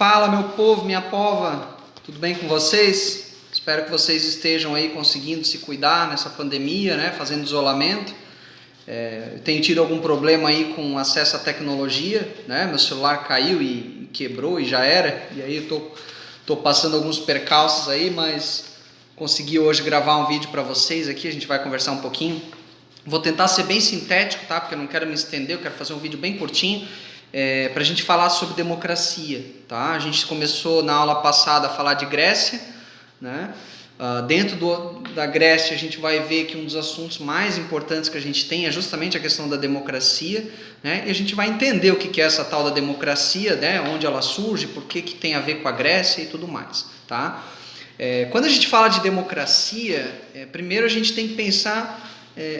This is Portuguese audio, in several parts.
Fala, meu povo, minha pova, tudo bem com vocês? Espero que vocês estejam aí conseguindo se cuidar nessa pandemia, né? Fazendo isolamento. Eu tenho tido algum problema aí com acesso à tecnologia, né? Meu celular caiu e quebrou e já era. E aí eu tô passando alguns percalços aí, mas consegui hoje gravar um vídeo para vocês aqui. A gente vai conversar um pouquinho. Vou tentar ser bem sintético, tá? Porque eu não quero me estender, eu quero fazer um vídeo bem curtinho. Para a gente falar sobre democracia, tá? A gente começou na aula passada a falar de Grécia, né? Dentro da Grécia a gente vai ver que um dos assuntos mais importantes que a gente tem é justamente a questão da democracia, né? E a gente vai entender o que é essa tal da democracia, né? Onde ela surge, por que tem a ver com a Grécia e tudo mais, tá? Quando a gente fala de democracia, primeiro a gente tem que pensar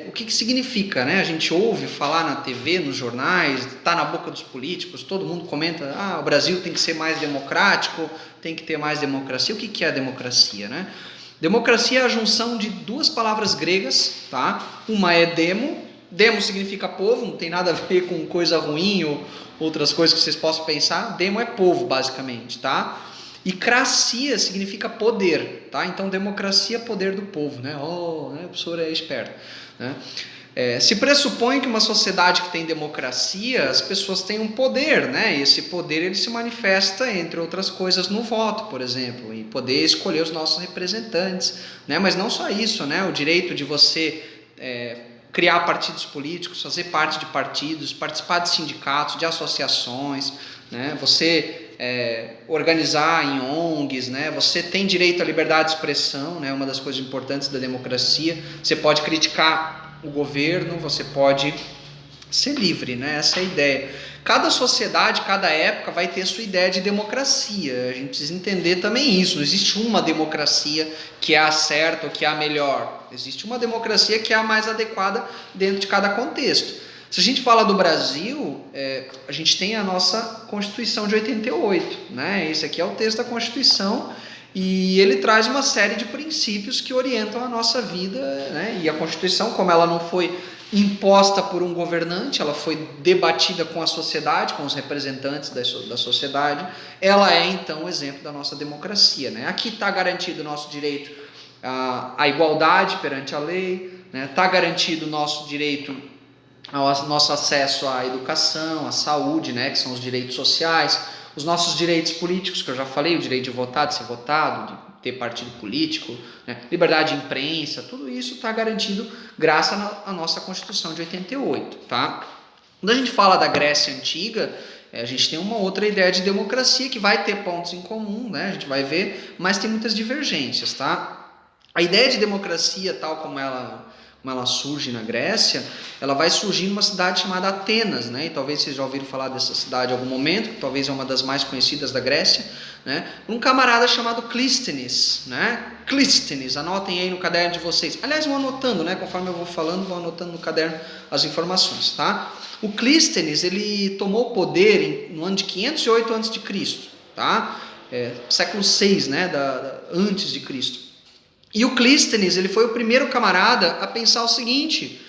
o que significa, né? A gente ouve falar na TV, nos jornais, está na boca dos políticos, todo mundo comenta, o Brasil tem que ser mais democrático, tem que ter mais democracia. O que é a democracia, né? Democracia é a junção de duas palavras gregas, tá? Uma é demo significa povo, não tem nada a ver com coisa ruim ou outras coisas que vocês possam pensar. Demo é povo, basicamente, tá? E cracia significa poder, tá? Então democracia é poder do povo, né? O professor é esperto, né? Se pressupõe que uma sociedade que tem democracia, as pessoas têm um poder, né? E esse poder ele se manifesta, entre outras coisas, no voto, por exemplo, e poder escolher os nossos representantes, né? Mas não só isso, né? O direito de você criar partidos políticos, fazer parte de partidos, participar de sindicatos, de associações, né? Você organizar em ONGs, né? Você tem direito à liberdade de expressão, né? Uma das coisas importantes da democracia. Você pode criticar o governo, você pode ser livre, né? Essa é a ideia. Cada sociedade, cada época vai ter sua ideia de democracia. A gente precisa entender também isso. Não existe uma democracia que é a certa ou que é a melhor. Existe uma democracia que é a mais adequada dentro de cada contexto. Se a gente fala do Brasil, a gente tem a nossa Constituição de 88, né? Esse aqui é o texto da Constituição e ele traz uma série de princípios que orientam a nossa vida, né? E a Constituição, como ela não foi imposta por um governante, ela foi debatida com a sociedade, com os representantes da sociedade, ela é então o exemplo da nossa democracia, né? Aqui está garantido o nosso direito à igualdade perante a lei, né? Está garantido o nosso direito ao nosso acesso à educação, à saúde, né, que são os direitos sociais, os nossos direitos políticos, que eu já falei, o direito de votar, de ser votado, de ter partido político, né, liberdade de imprensa, tudo isso está garantido graças à nossa Constituição de 88, tá? Quando a gente fala da Grécia Antiga, a gente tem uma outra ideia de democracia que vai ter pontos em comum, né, a gente vai ver, mas tem muitas divergências, tá? A ideia de democracia, tal como ela surge na Grécia, ela vai surgir numa cidade chamada Atenas, né? E talvez vocês já ouviram falar dessa cidade em algum momento, que talvez é uma das mais conhecidas da Grécia, né? Um camarada chamado Clístenes, né? Clístenes, anotem aí no caderno de vocês. Aliás, vão anotando, né? Conforme eu vou falando, vão anotando no caderno as informações, tá? O Clístenes, ele tomou o poder no ano de 508 a.C., tá? Século 6, né? Antes de Cristo. E o Clístenes, ele foi o primeiro camarada a pensar o seguinte,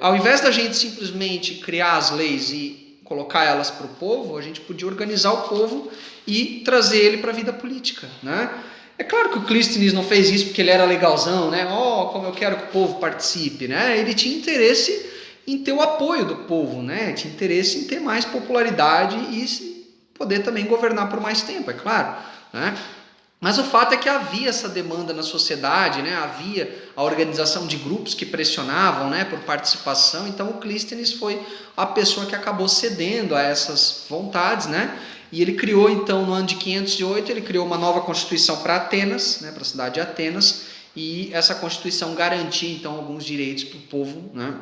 ao invés da gente simplesmente criar as leis e colocar elas para o povo, a gente podia organizar o povo e trazer ele para a vida política, né? É claro que o Clístenes não fez isso porque ele era legalzão, né? Como eu quero que o povo participe, né? Ele tinha interesse em ter o apoio do povo, né? Tinha interesse em ter mais popularidade e poder também governar por mais tempo, é claro, né? Mas o fato é que havia essa demanda na sociedade, né? Havia a organização de grupos que pressionavam, né, por participação. Então o Clístenes foi a pessoa que acabou cedendo a essas vontades, né? E ele criou então no ano de 508, ele criou uma nova constituição para Atenas, né, para a cidade de Atenas, e essa constituição garantia então alguns direitos para o povo, né?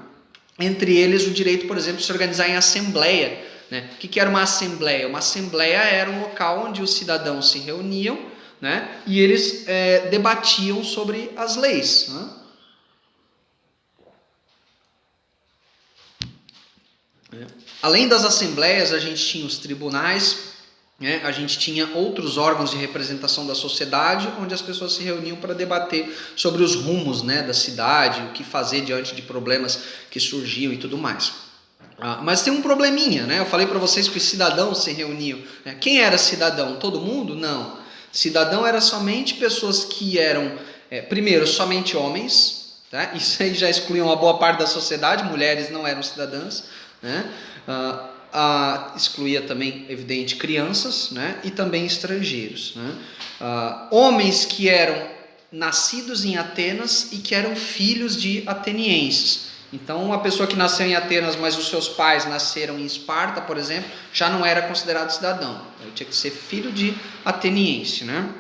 Entre eles o direito, por exemplo, de se organizar em assembleia, né? O que era uma assembleia? Uma assembleia era um local onde os cidadãos se reuniam, né? E eles debatiam sobre as leis, né? Além das assembleias, a gente tinha os tribunais, né? A gente tinha outros órgãos de representação da sociedade, onde as pessoas se reuniam para debater sobre os rumos, né, da cidade, o que fazer diante de problemas que surgiam e tudo mais. Mas tem um probleminha, né? Eu falei para vocês que os cidadãos se reuniam. Né? Quem era cidadão? Todo mundo? Não. Cidadão era somente pessoas que eram, primeiro, somente homens. Tá? Isso aí já excluía uma boa parte da sociedade. Mulheres não eram cidadãs. Né? Excluía também, evidente, crianças, né? E também estrangeiros. Né? Homens que eram nascidos em Atenas e que eram filhos de atenienses. Então, uma pessoa que nasceu em Atenas, mas os seus pais nasceram em Esparta, por exemplo, já não era considerado cidadão. Ele tinha que ser filho de ateniense, né?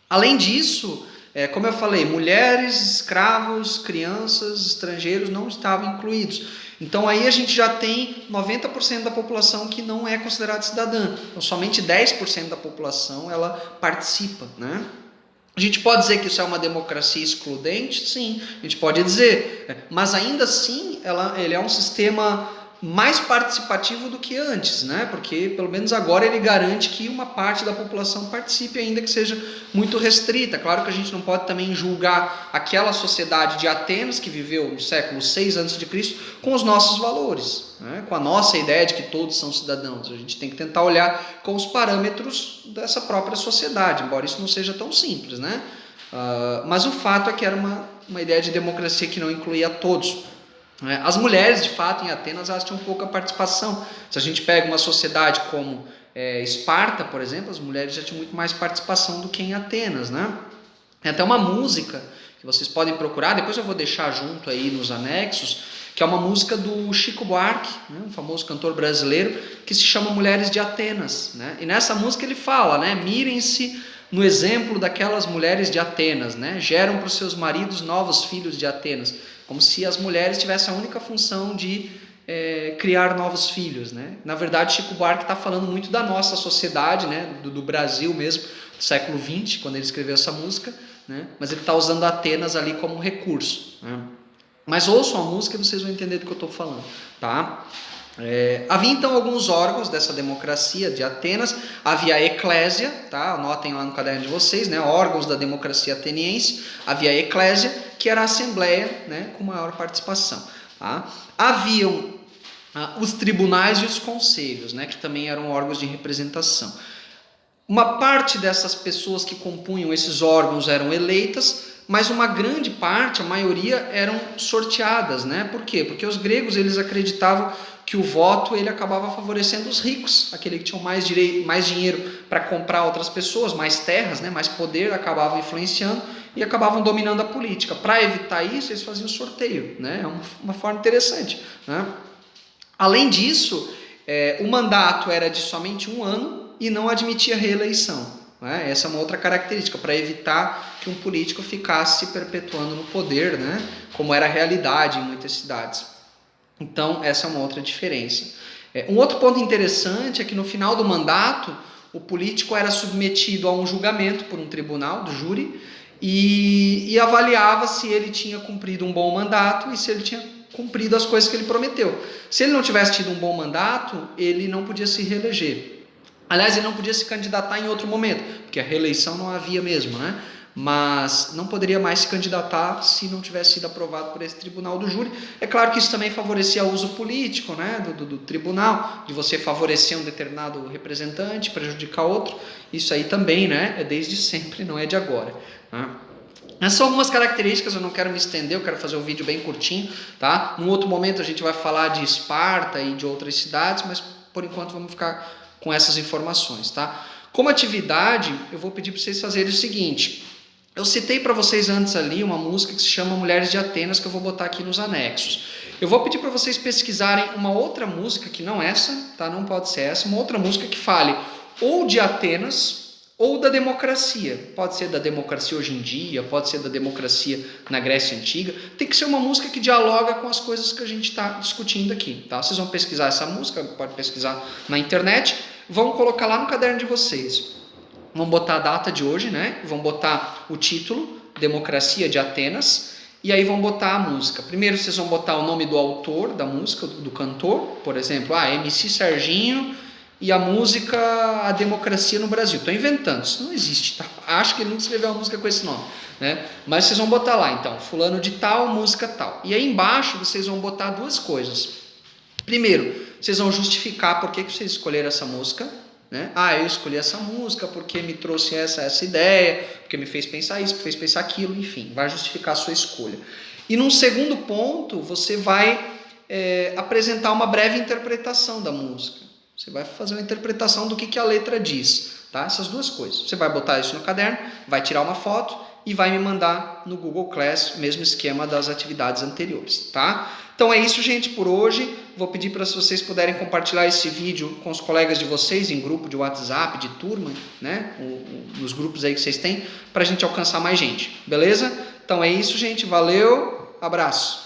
Além disso, como eu falei, mulheres, escravos, crianças, estrangeiros não estavam incluídos. Então, aí a gente já tem 90% da população que não é considerada cidadã. Então, somente 10% da população ela participa, né? A gente pode dizer que isso é uma democracia excludente? Sim, a gente pode dizer, mas ainda assim ele é um sistema mais participativo do que antes, né? Porque pelo menos agora ele garante que uma parte da população participe, ainda que seja muito restrita. Claro que a gente não pode também julgar aquela sociedade de Atenas que viveu no século 6 a.C. com os nossos valores, né? Com a nossa ideia de que todos são cidadãos. A gente tem que tentar olhar com os parâmetros dessa própria sociedade, embora isso não seja tão simples, né? Mas o fato é que era uma ideia de democracia que não incluía todos. As mulheres, de fato, em Atenas, elas tinham pouca participação. Se a gente pega uma sociedade como Esparta, por exemplo, as mulheres já tinham muito mais participação do que em Atenas, né? Tem até uma música que vocês podem procurar, depois eu vou deixar junto aí nos anexos, que é uma música do Chico Buarque, né, um famoso cantor brasileiro, que se chama Mulheres de Atenas, né? E nessa música ele fala, né, mirem-se no exemplo daquelas mulheres de Atenas, né, geram para os seus maridos novos filhos de Atenas, como se as mulheres tivessem a única função de criar novos filhos, né? Na verdade, Chico Buarque está falando muito da nossa sociedade, né, do Brasil mesmo, do século XX, quando ele escreveu essa música, né? Mas ele está usando Atenas ali como recurso, né? Mas ouçam a música e vocês vão entender do que eu estou falando, tá? Havia então alguns órgãos dessa democracia de Atenas. Havia a eclésia, tá? Anotem lá no caderno de vocês, né? Órgãos da democracia ateniense. Havia a eclésia, que era a assembleia, né? Com maior participação, tá? Haviam os tribunais e os conselhos, né? Que também eram órgãos de representação. Uma parte dessas pessoas que compunham esses órgãos eram eleitas, mas uma grande parte, a maioria, eram sorteadas, né? Por quê? Porque os gregos eles acreditavam que o voto ele acabava favorecendo os ricos, aquele que tinham mais dinheiro para comprar outras pessoas, mais terras, né? Mais poder, acabavam influenciando e acabavam dominando a política. Para evitar isso, eles faziam sorteio, né? É uma forma interessante, né? Além disso, o mandato era de somente 1 ano e não admitia reeleição. Essa é uma outra característica, para evitar que um político ficasse se perpetuando no poder, né? Como era a realidade em muitas cidades. Então, essa é uma outra diferença. Um outro ponto interessante é que no final do mandato, o político era submetido a um julgamento por um tribunal do júri e avaliava se ele tinha cumprido um bom mandato e se ele tinha cumprido as coisas que ele prometeu. Se ele não tivesse tido um bom mandato, ele não podia se reeleger. Aliás, ele não podia se candidatar em outro momento, porque a reeleição não havia mesmo, né? Mas não poderia mais se candidatar se não tivesse sido aprovado por esse tribunal do júri. É claro que isso também favorecia o uso político, né, do tribunal, de você favorecer um determinado representante, prejudicar outro. Isso aí também, né, é desde sempre, não é de agora, né? Essas são algumas características, eu não quero me estender, eu quero fazer um vídeo bem curtinho, tá? Num outro momento a gente vai falar de Esparta e de outras cidades, mas por enquanto vamos ficar com essas informações, tá? Como atividade, eu vou pedir para vocês fazerem o seguinte. Eu citei para vocês antes ali uma música que se chama Mulheres de Atenas, que eu vou botar aqui nos anexos. Eu vou pedir para vocês pesquisarem uma outra música, que não essa, tá? Não pode ser essa, uma outra música que fale ou de Atenas ou da democracia. Pode ser da democracia hoje em dia, pode ser da democracia na Grécia Antiga. Tem que ser uma música que dialoga com as coisas que a gente está discutindo aqui, tá? Vocês vão pesquisar essa música, pode pesquisar na internet, vão colocar lá no caderno de vocês. Vão botar a data de hoje, né? Vão botar o título, Democracia de Atenas, e aí vão botar a música. Primeiro vocês vão botar o nome do autor da música, do cantor, por exemplo, MC Serginho, e a música A Democracia no Brasil. Estou inventando, isso não existe, tá? Acho que ele nunca escreveu uma música com esse nome, né? Mas vocês vão botar lá, então, fulano de tal, música tal. E aí embaixo vocês vão botar duas coisas. Primeiro, vocês vão justificar por que vocês escolheram essa música, né? Ah, eu escolhi essa música porque me trouxe essa ideia, porque me fez pensar isso, me fez pensar aquilo, enfim, vai justificar a sua escolha. E num segundo ponto, você vai apresentar uma breve interpretação da música. Você vai fazer uma interpretação do que a letra diz, tá? Essas duas coisas. Você vai botar isso no caderno, vai tirar uma foto e vai me mandar no Google Class, mesmo esquema das atividades anteriores, tá? Então é isso, gente, por hoje. Vou pedir para, se vocês puderem compartilhar esse vídeo com os colegas de vocês, em grupo de WhatsApp, de turma, né? Nos grupos aí que vocês têm, para a gente alcançar mais gente, beleza? Então é isso, gente. Valeu, abraço.